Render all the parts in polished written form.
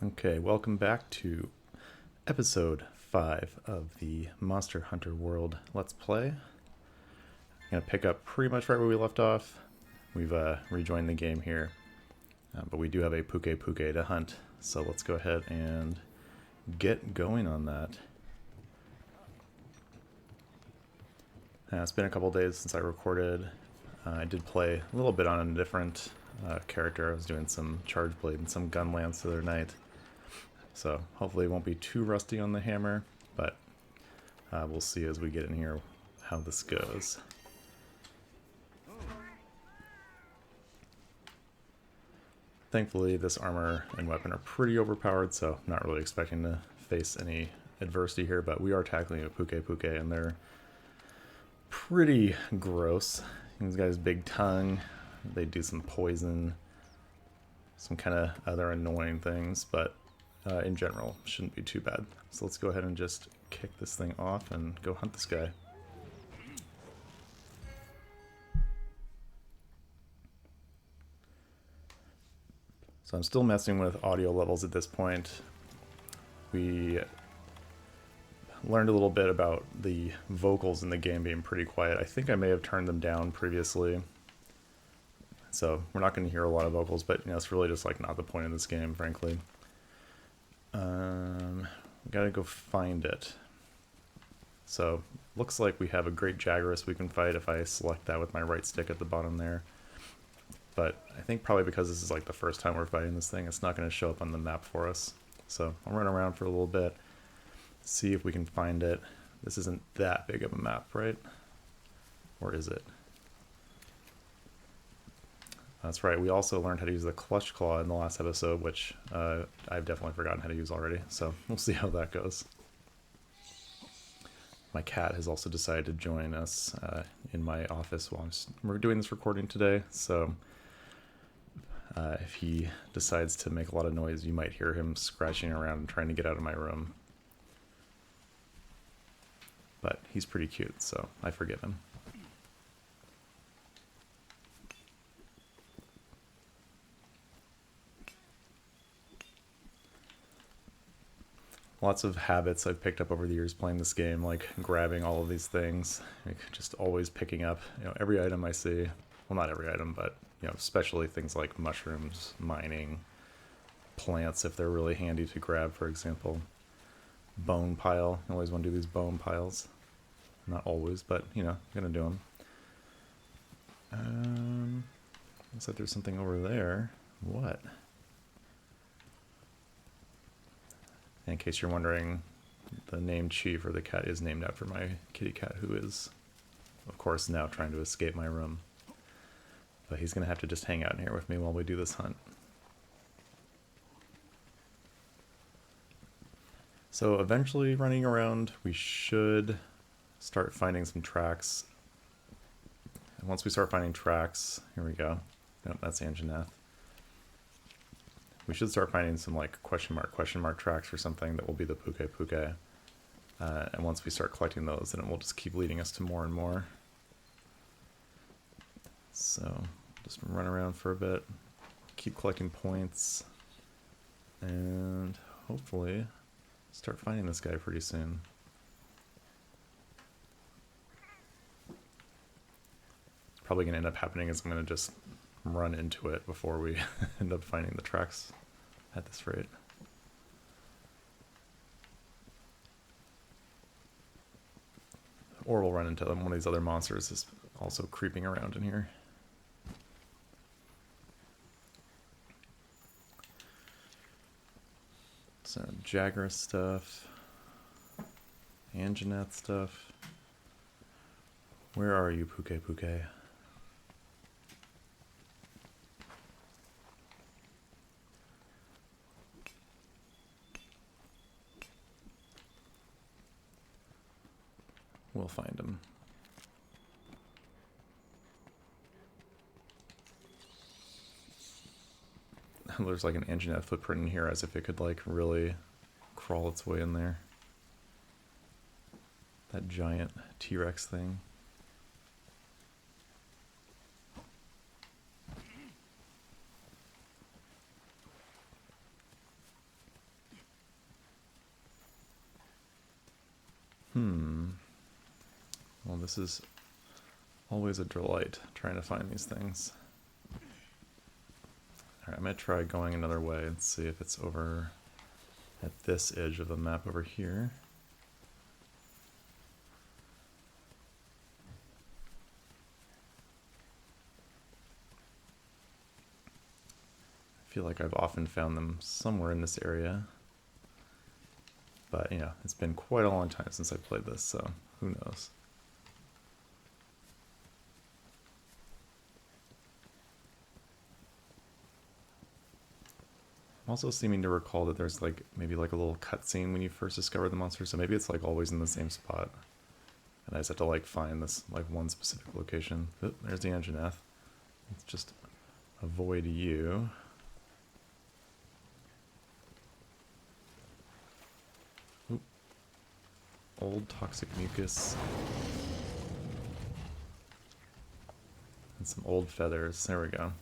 Okay, welcome back to episode 5 of the Monster Hunter World Let's Play. I'm going to pick up pretty much right where we left off. We've rejoined the game here, but we do have a Pukei Pukei to hunt, so let's go ahead and get going on that. It's been a couple days since I recorded. I did play a little bit on a different character. I was doing some Charge Blade and some Gunlance the other night. So hopefully it won't be too rusty on the hammer, but we'll see as we get in here how this goes. Thankfully this armor and weapon are pretty overpowered, so I'm not really expecting to face any adversity here, but we are tackling a Pukei Pukei and they're pretty gross. These guys' big tongue, they do some poison, some kind of other annoying things, but in general, shouldn't be too bad. So let's go ahead and just kick this thing off and go hunt this guy. So I'm still messing with audio levels at this point. We learned a little bit about the vocals in the game being pretty quiet. I think I may have turned them down previously. So we're not going to hear a lot of vocals, but you know, it's really just like not the point of this game, frankly. We gotta go find it. So, looks like we have a great Jagras we can fight if I select that with my right stick at the bottom there. But I think probably because this is like the first time we're fighting this thing, it's not going to show up on the map for us. So, I'll run around for a little bit, see if we can find it. This isn't that big of a map, right? Or is it? That's right, we also learned how to use the Clutch Claw in the last episode, which I've definitely forgotten how to use already, so we'll see how that goes. My cat has also decided to join us in my office while we're doing this recording today, so if he decides to make a lot of noise, you might hear him scratching around and trying to get out of my room. But he's pretty cute, so I forgive him. Lots of habits I've picked up over the years playing this game, like grabbing all of these things, like just always picking up, you know, every item I see. Well, not every item, but you know, especially things like mushrooms, mining, plants if they're really handy to grab, for example. Bone pile. I always want to do these bone piles. Not always, but you know, I'm gonna do them. Looks like there's something over there. What? In case you're wondering, the name Chief, or the cat, is named after my kitty cat, who is, of course, now trying to escape my room. But he's going to have to just hang out in here with me while we do this hunt. So eventually, running around, we should start finding some tracks. And once we start finding tracks, here we go. Nope, that's Anjanath. We should start finding some like question mark tracks or something that will be the Pukei Pukei. And once we start collecting those, then it will just keep leading us to more and more. So just run around for a bit, keep collecting points, and hopefully start finding this guy pretty soon. What's probably going to end up happening is I'm going to just run into it before we end up finding the tracks at this rate. Or we'll run into them. One of these other monsters is also creeping around in here. So Jagras stuff, Anjanath stuff. Where are you, Pukei Pukei? We'll find him. There's like an Anjanath footprint in here, as if it could like really crawl its way in there. That giant T-Rex thing. Well, this is always a delight trying to find these things. Alright, I'm going to try going another way and see if it's over at this edge of the map over here. I feel like I've often found them somewhere in this area. But, you know, it's been quite a long time since I played this, so who knows. I'm also seeming to recall that there's like maybe like a little cutscene when you first discover the monster, so maybe it's like always in the same spot. And I just have to like find this like one specific location. Oh, there's the Anjanath. Let's just avoid you. Oop. Old toxic mucus. And some old feathers. There we go.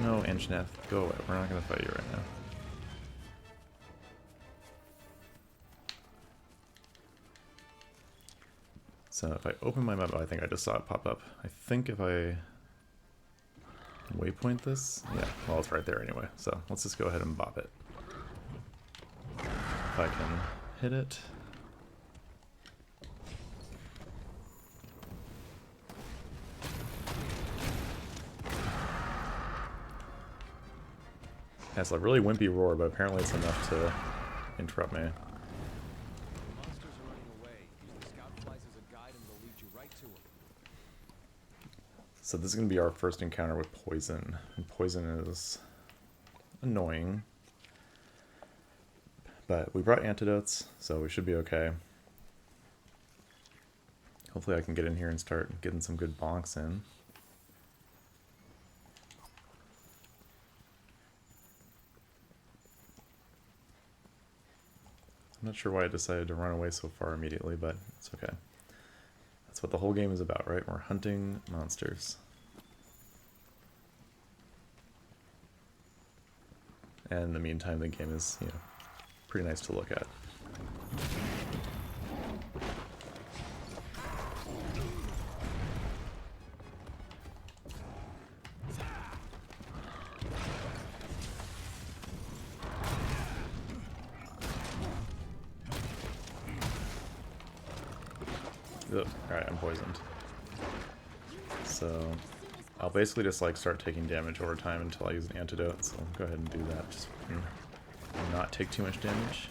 No, Anjanath, go away. We're not going to fight you right now. So if I open my map, I think I just saw it pop up. I think if I waypoint this, yeah, well, it's right there anyway. So let's just go ahead and bop it. If I can hit it. Yeah, it's a really wimpy roar, but apparently it's enough to interrupt me. So this is going to be our first encounter with poison, and poison is annoying. But we brought antidotes, so we should be okay. Hopefully I can get in here and start getting some good bonks in. I'm not sure why I decided to run away so far immediately, but it's okay. That's what the whole game is about, right? We're hunting monsters. And in the meantime, the game is, you know, pretty nice to look at. Alright, I'm poisoned. So I'll basically just like start taking damage over time until I use an antidote, so I'll go ahead and do that just to not take too much damage.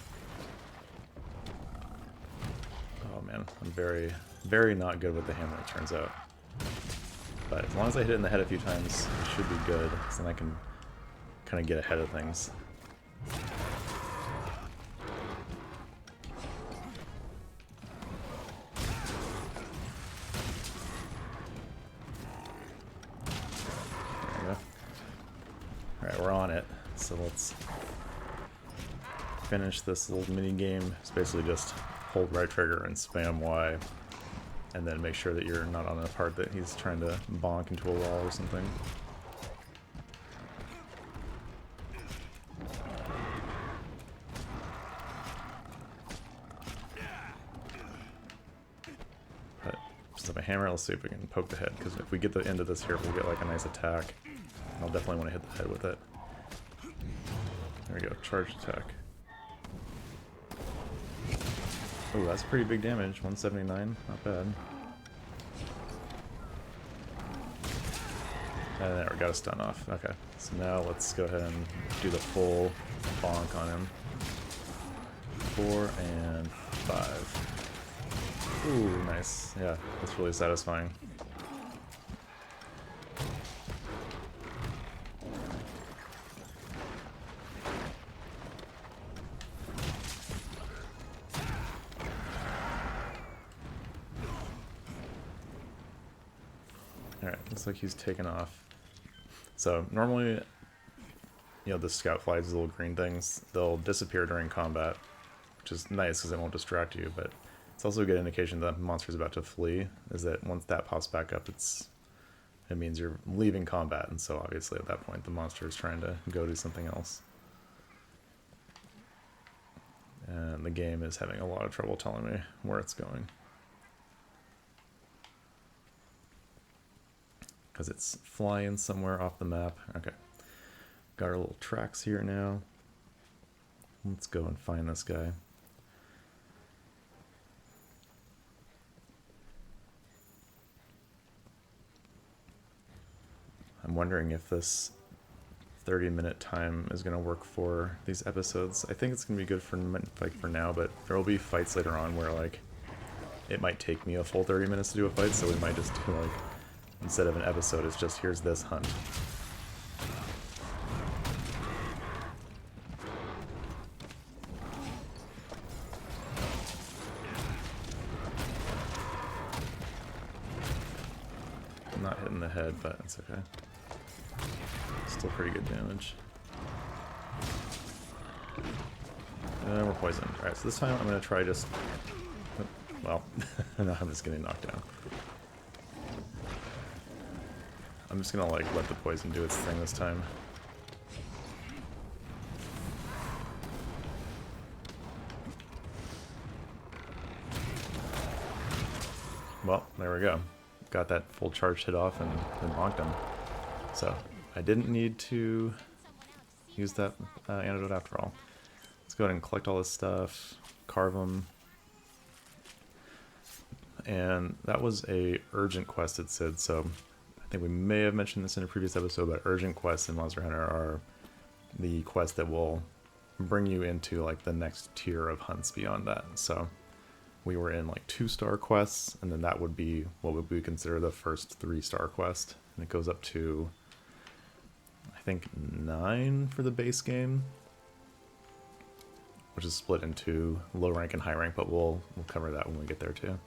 Oh man, I'm very, very not good with the hammer, it turns out. But as long as I hit it in the head a few times, it should be good, so then I can kind of get ahead of things. Alright, we're on it, so let's finish this little mini game. It's basically just hold right trigger and spam Y, and then make sure that you're not on the part that he's trying to bonk into a wall or something. But just have a hammer, let's see if we can poke the head, because if we get the end of this here, we'll get like a nice attack. I'll definitely want to hit the head with it. There we go, charge attack. Oh, that's pretty big damage, 179, not bad. And there, we got a stun off. Okay, so now let's go ahead and do the full bonk on him. 4 and 5. Ooh, nice. Yeah, that's really satisfying. Alright, looks like he's taken off. So normally, you know, the scout flies, these little green things, they'll disappear during combat, which is nice because they won't distract you, but it's also a good indication that the monster's about to flee, is that once that pops back up, it means you're leaving combat, and so obviously at that point the monster is trying to go do something else. And the game is having a lot of trouble telling me where it's going. Because it's flying somewhere off the map. Okay. Got our little tracks here now. Let's go and find this guy. I'm wondering if this 30-minute time is going to work for these episodes. I think it's going to be good for like for now, but there will be fights later on where like it might take me a full 30 minutes to do a fight, so we might just do like, instead of an episode, it's just here's this hunt. I'm not hitting the head, but it's okay. Still pretty good damage. And we're poisoned. Alright, so this time I'm going to try just... Well, no, I'm just getting knocked down. I'm just going to like let the poison do its thing this time. Well, there we go. Got that full charge hit off and knocked him. So, I didn't need to use that antidote after all. Let's go ahead and collect all this stuff, carve them. And that was a urgent quest, it said, so I think we may have mentioned this in a previous episode, but urgent quests in Monster Hunter are the quests that will bring you into like the next tier of hunts beyond that. So we were in like 2-star quests, and then that would be what would we consider the first 3-star quest. And it goes up to, I think, 9 for the base game, which is split into low rank and high rank, but we'll cover that when we get there too.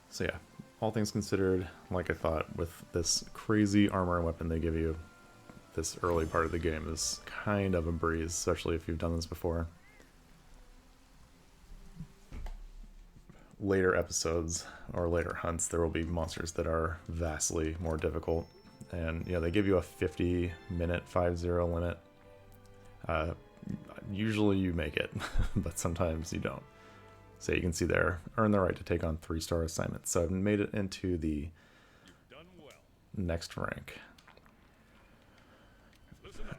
So yeah, all things considered, like I thought, with this crazy armor and weapon they give you, this early part of the game is kind of a breeze, especially if you've done this before. Later episodes or later hunts, there will be monsters that are vastly more difficult. And, you know, they give you a 50-minute 5-0 limit. Usually you make it, but sometimes you don't. So you can see there, earn the right to take on 3-star assignments. So I've made it into the next rank.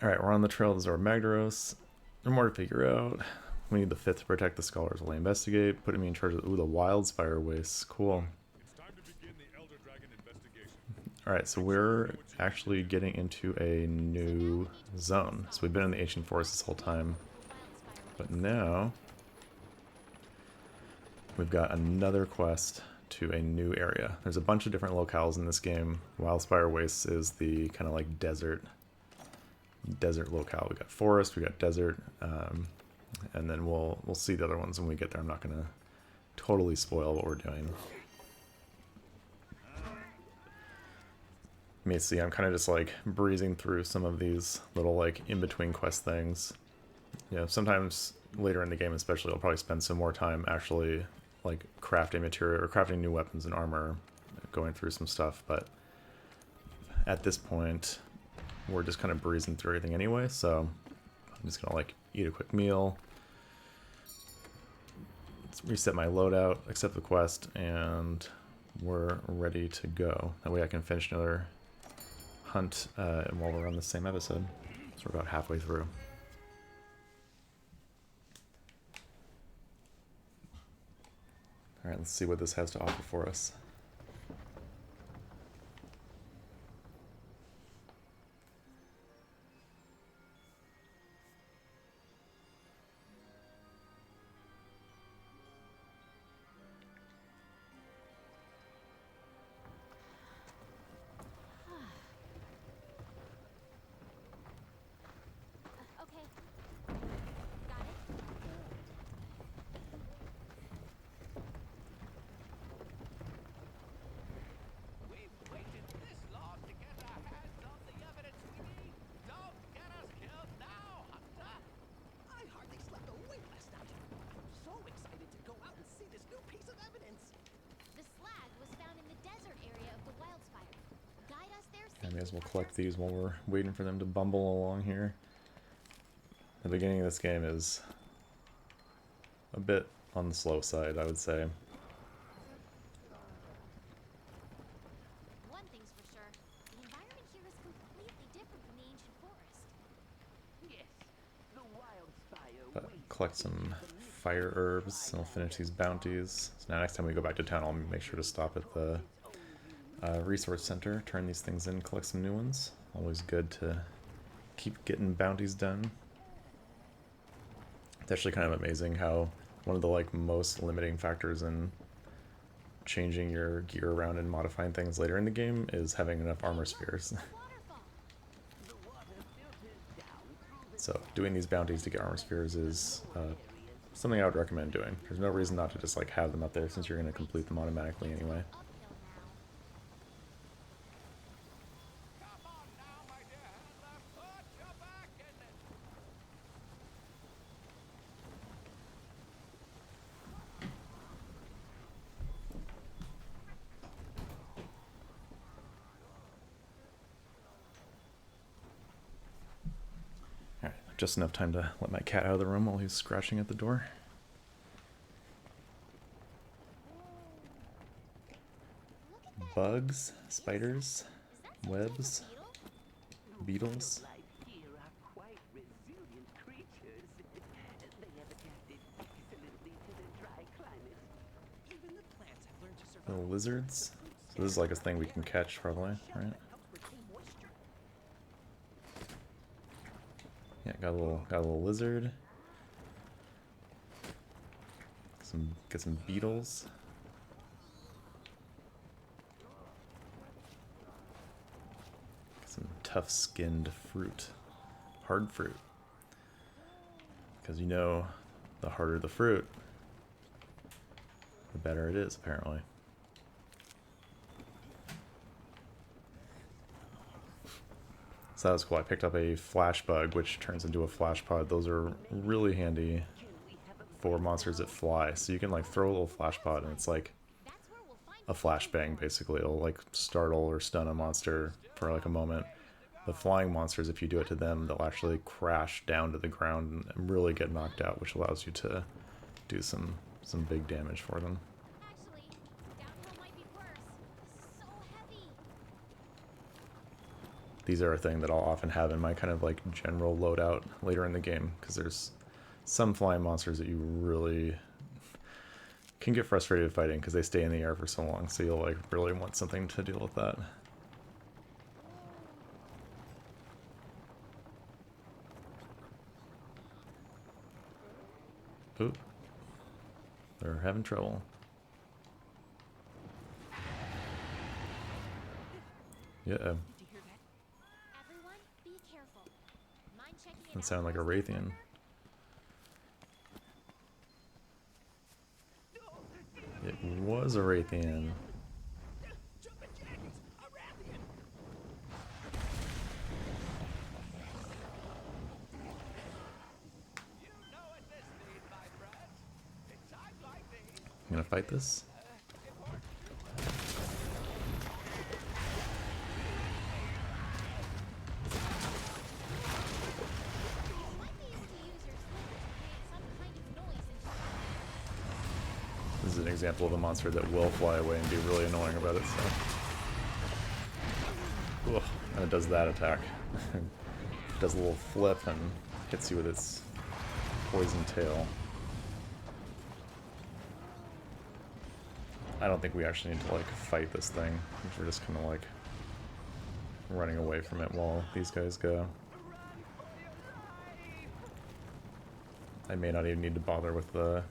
Alright, we're on the trail of Zora Magdaros. There's more to figure out. We need the 5th to protect the scholars while they investigate, putting me in charge of the Wildspire Wastes. Cool. Alright, so we're actually getting into a new zone. So we've been in the Ancient Forest this whole time. But now we've got another quest to a new area. There's a bunch of different locales in this game. Wildspire Wastes is the kind of like desert locale. We got forest, we got desert, and then we'll see the other ones when we get there. I'm not gonna totally spoil what we're doing. You may see I'm kind of just like breezing through some of these little like in-between quest things. You know, sometimes later in the game especially I'll probably spend some more time actually like crafting material or crafting new weapons and armor, going through some stuff, but at this point we're just kind of breezing through everything anyway, so I'm just gonna like eat a quick meal, let's reset my loadout, accept the quest, and we're ready to go. That way I can finish another hunt while we're on the same episode. So we're about halfway through. Alright, let's see what this has to offer for us. as well collect these while we're waiting for them to bumble along here. The beginning of this game is a bit on the slow side, I would say. One thing's for sure, the environment here is completely different from the ancient forest. Yes, the Wildspire But Wastes collect some fire herbs, and I'll finish these bounties. So now next time we go back to town, I'll make sure to stop at the resource center, turn these things in, collect some new ones. Always good to keep getting bounties done. It's actually kind of amazing how one of the like most limiting factors in changing your gear around and modifying things later in the game is having enough armor spheres. So doing these bounties to get armor spheres is something I would recommend doing. There's no reason not to just like have them up there since you're going to complete them automatically anyway. Alright, just enough time to let my cat out of the room while he's scratching at the door. Bugs, spiders, webs, beetles. Little lizards. So this is like a thing we can catch probably, right? Yeah, got a little lizard. Get some beetles. Get some tough-skinned fruit, hard fruit. Because you know, the harder the fruit, the better it is, apparently. So that was cool. I picked up a flash bug, which turns into a flash pod. Those are really handy for monsters that fly. So you can like throw a little flash pod and it's like a flashbang basically. It'll like startle or stun a monster for like a moment. The flying monsters, if you do it to them, they'll actually crash down to the ground and really get knocked out, which allows you to do some big damage for them. These are a thing that I'll often have in my kind of like general loadout later in the game, because there's some flying monsters that you really can get frustrated fighting because they stay in the air for so long, so you'll like really want something to deal with that. Ooh. They're having trouble. Yeah. That sounded like a Raytheon. It was a Raytheon. I'm gonna fight this. This is an example of a monster that will fly away and be really annoying about it, so. Ugh, and it does that attack. It does a little flip and hits you with its poison tail. I don't think we actually need to like fight this thing. We're just kind of like running away from it while these guys go. I may not even need to bother with the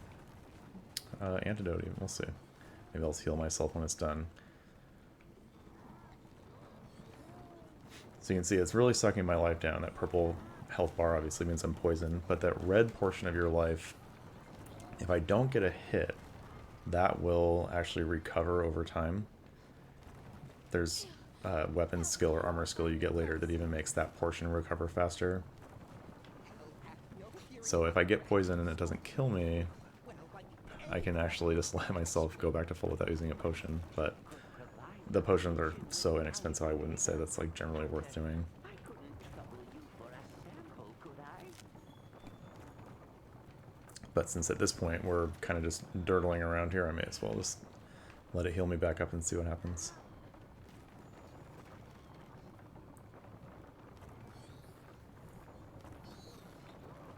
antidote even. We'll see. Maybe I'll heal myself when it's done. So you can see it's really sucking my life down. That purple health bar obviously means I'm poisoned, but that red portion of your life, if I don't get a hit, that will actually recover over time. There's weapon skill or armor skill you get later that even makes that portion recover faster. So if I get poisoned and it doesn't kill me, I can actually just let myself go back to full without using a potion, but the potions are so inexpensive, I wouldn't say that's like generally worth doing. I couldn't trouble you for a sample, could I? But since at this point we're kind of just dirtling around here, I may as well just let it heal me back up and see what happens.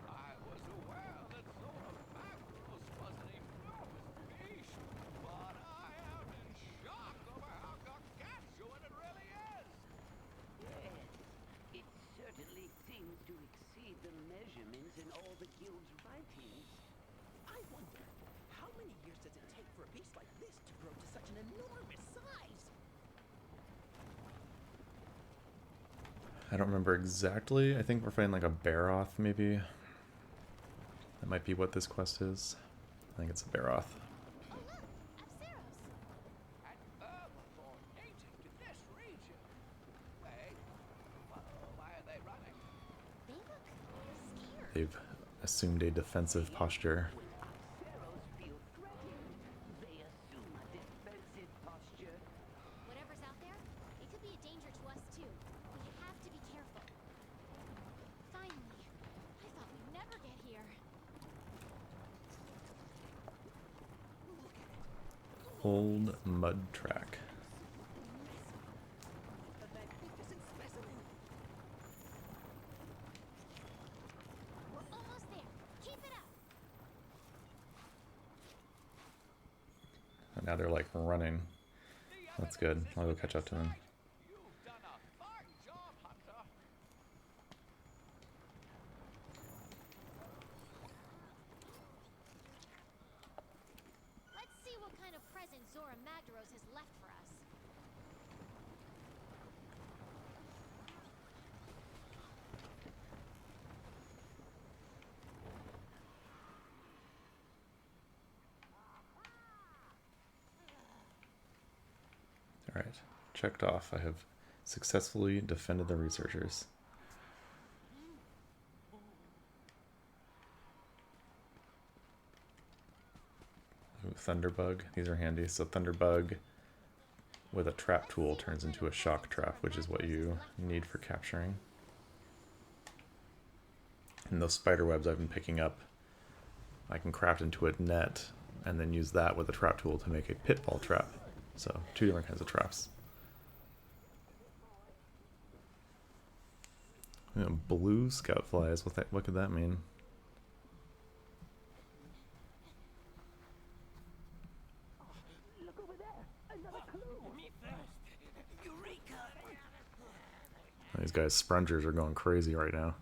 I was aware that Zora Magnus was an enormous beast, but I am in shock over how gargantuan it really is. Yes, it certainly seems to exceed the measurements in all the guild's writings. I wonder, how many years does it take for a beast like this to grow to such an enormous size? I don't remember exactly. I think we're fighting like a Baroth, maybe. That might be what this quest is. I think it's a Baroth. Oh look, Apsaros. An herbivore native to this region. Wait, why are they running? They look scared. They've assumed a defensive posture. When Apsaros feel threatened, they assume a defensive posture. Whatever's out there, it could be a danger to us too. We have to be careful. Finally, I thought we'd never get here. Old mud track. A magnificent specimen. We're almost there. Keep it up. And now they're like running. That's good. I'll go catch up to them. You've done a fine job, Hunter. Let's see what kind of present Zora Magdaros has left for us. Alright, checked off. I have successfully defended the researchers. Ooh, Thunderbug. These are handy. So Thunderbug with a trap tool turns into a shock trap, which is what you need for capturing. And those spider webs I've been picking up, I can craft into a net and then use that with a trap tool to make a pitfall trap. So, two different kinds of traps. You know, blue scout flies, what could that mean? Look over there, another clue. Me first. Eureka! These guys, sprungers, are going crazy right now.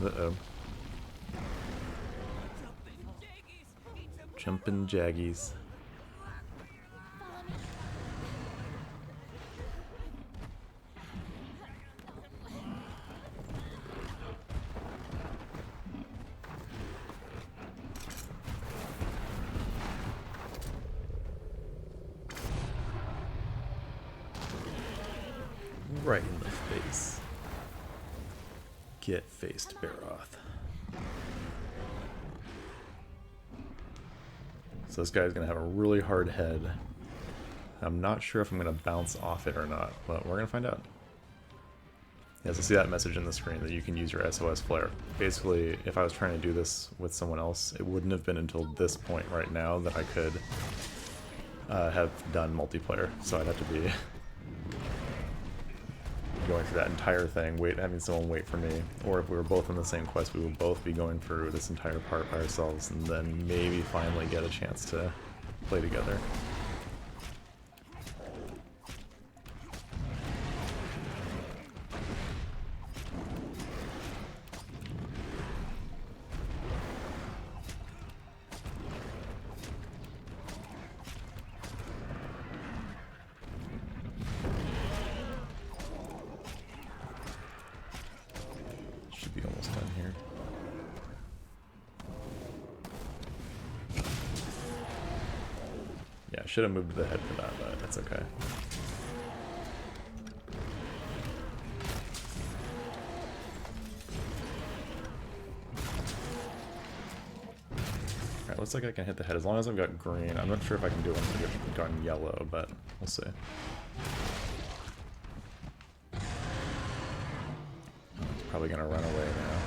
Uh-oh. Jumpin' jaggies. Right in the face. Get faced, Baroth. So this guy's gonna have a really hard head. I'm not sure if I'm gonna bounce off it or not, but we're gonna find out. Yeah, so see that message in the screen that you can use your SOS flare. Basically, if I was trying to do this with someone else, it wouldn't have been until this point right now that I could have done multiplayer. So I'd have to be going through that entire thing, having someone wait for me, or if we were both in the same quest, we would both be going through this entire part by ourselves, and then maybe finally get a chance to play together. Should be almost done here. Yeah, I should have moved to the head for that, but that's okay. Alright, looks like I can hit the head as long as I've got green. I'm not sure if I can do it once I've gotten yellow, but we'll see. Probably gonna run away now.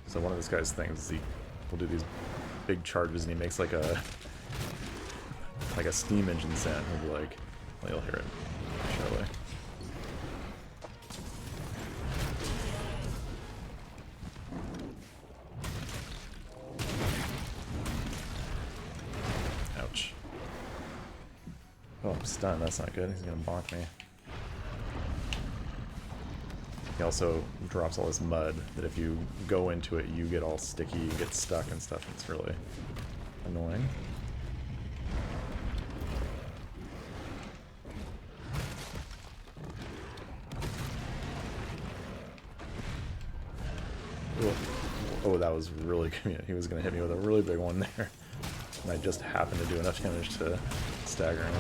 So one of this guy's things is he will do these big charges and he makes like a steam engine sound. He'll be like, well, you'll hear it surely. Ouch. Oh, I'm stunned. That's not good. He's gonna bonk me. He also drops all this mud that if you go into it, you get all sticky, you get stuck and stuff. It's really annoying. Oh, that was really good. He was going to hit me with a really big one there. And I just happened to do enough damage to stagger him.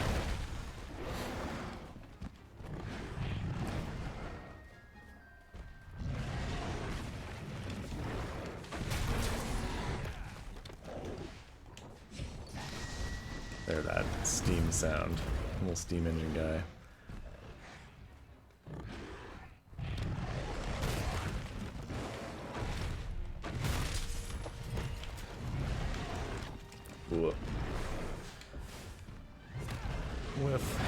There, that steam sound. Little steam engine guy. Ooh. Whiff.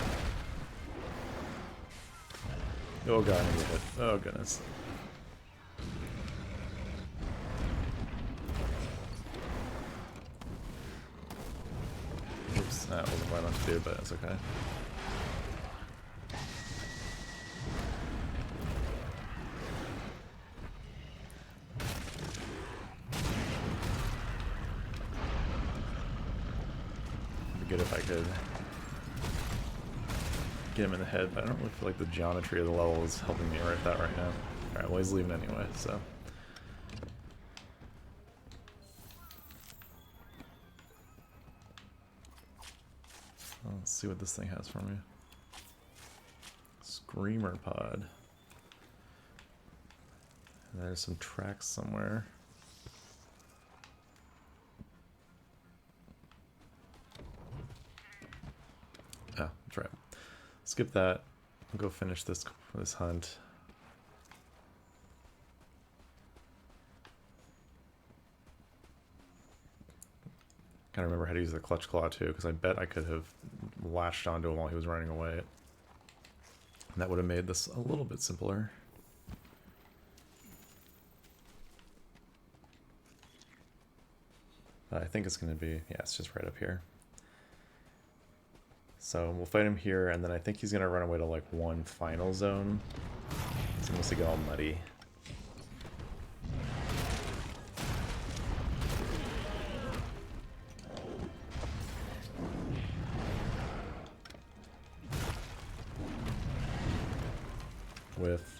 Oh god, I get hit. Oh goodness. Oops, that wasn't what I meant to do, but that's okay. Good if I could get him in the head, but I don't really feel like the geometry of the level is helping me right that right now. Alright, well he's leaving anyway, so. Let's see what this thing has for me. Screamer pod. There's some tracks somewhere. Oh, that's right. Skip that. I'll go finish this hunt. Gotta remember how to use the clutch claw too, because I bet I could have latched onto him while he was running away. And that would have made this a little bit simpler. I think it's going to be, yeah, it's just right up here. So we'll fight him here, and then I think he's going to run away to like one final zone. It's almost to get all muddy. With.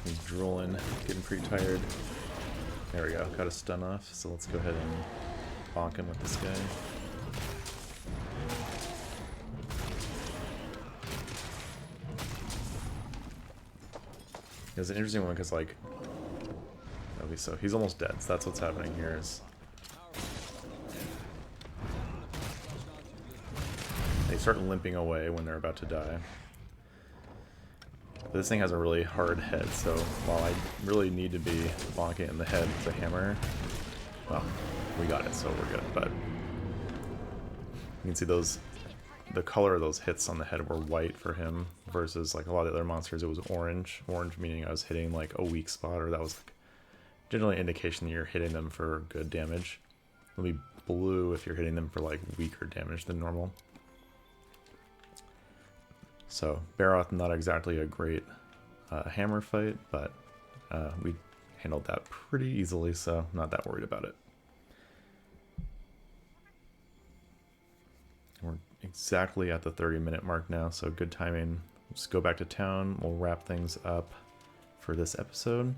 He's drooling, getting pretty tired. There we go, got a stun off, so let's go ahead and bonk him with this guy. It's an interesting one because, like, okay, so he's almost dead, so that's what's happening here is they start limping away when they're about to die. But this thing has a really hard head, so while I really need to be bonking it in the head with a hammer, well, we got it, so we're good. But you can see the color of those hits on the head were white for him, versus like a lot of the other monsters it was orange. Orange meaning I was hitting like a weak spot, or that was like generally an indication that you're hitting them for good damage. It'll be blue if you're hitting them for like weaker damage than normal. So Barroth, not exactly a great hammer fight, but we handled that pretty easily, so not that worried about it. We're exactly at the 30-minute mark now, so good timing. Just go back to town, we'll wrap things up for this episode,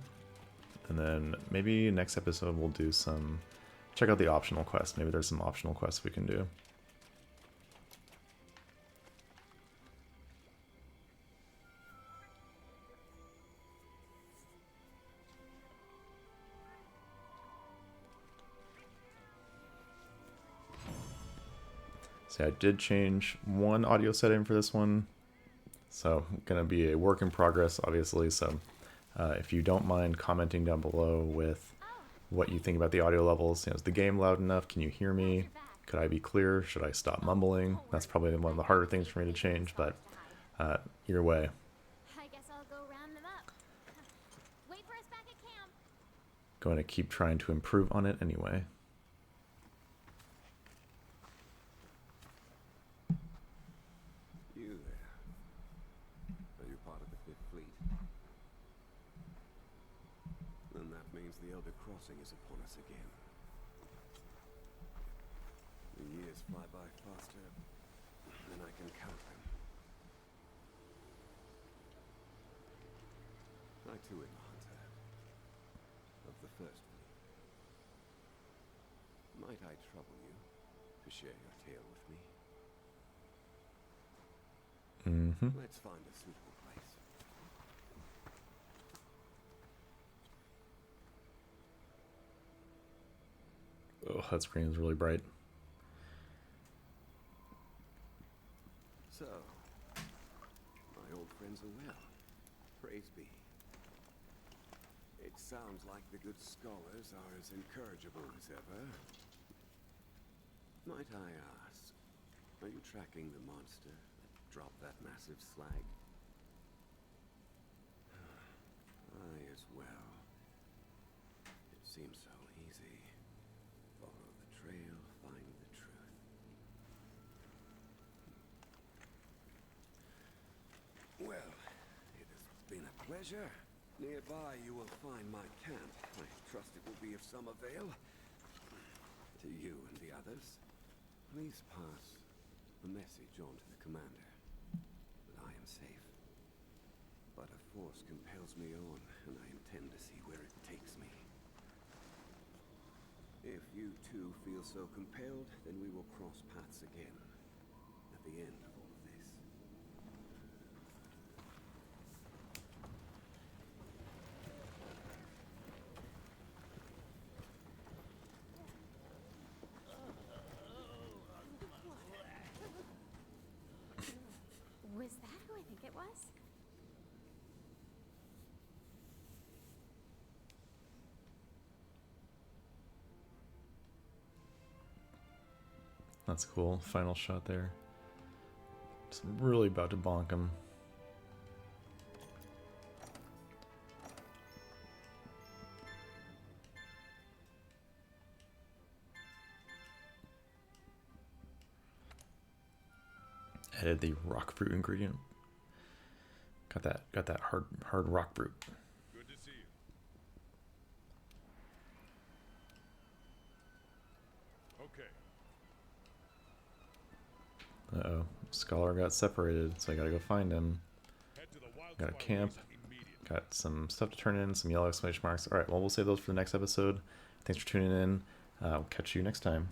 and then maybe next episode we'll do some check out the optional quest. Maybe there's some optional quests we can do. See, I did change one audio setting for this one. So, gonna be a work in progress, obviously. So, if you don't mind commenting down below with what you think about the audio levels, you know, is the game loud enough? Can you hear me? Could I be clear? Should I stop mumbling? That's probably one of the harder things for me to change, but either way. I guess I'll go round them up. Wait for us back at camp. Going to keep trying to improve on it anyway. You there. Are you part of the Fifth Fleet? Then that means the Elder Crossing is upon us again. The years fly by faster than I can count them. I too am a hunter of the First Fleet. Might I trouble you to share your tale with me? Let's find a suitable place. Oh, that screen is really bright. So, my old friends are well. Praise be. It sounds like the good scholars are as incorrigible as ever. Might I ask, are you tracking the monster that dropped that massive slag? I as well. It seems so easy. Follow the trail, find the truth. Well, it has been a pleasure. Nearby you will find my camp. I trust it will be of some avail to you and the others. Please pass a message on to the commander that I am safe. But a force compels me on, and I intend to see where it takes me. If you too feel so compelled, then we will cross paths again at the end of all of this. Was that who I think it was? That's cool. Final shot there. Just really about to bonk him. Added the rock fruit ingredient. Got that hard rock fruit. Good to see you. Okay. Uh-oh. Scholar got separated, so I gotta go find him. Head to the Got a Wildspire camp. Wastes immediately. Got some stuff to turn in, some yellow exclamation marks. Alright, well, we'll save those for the next episode. Thanks for tuning in. We'll catch you next time.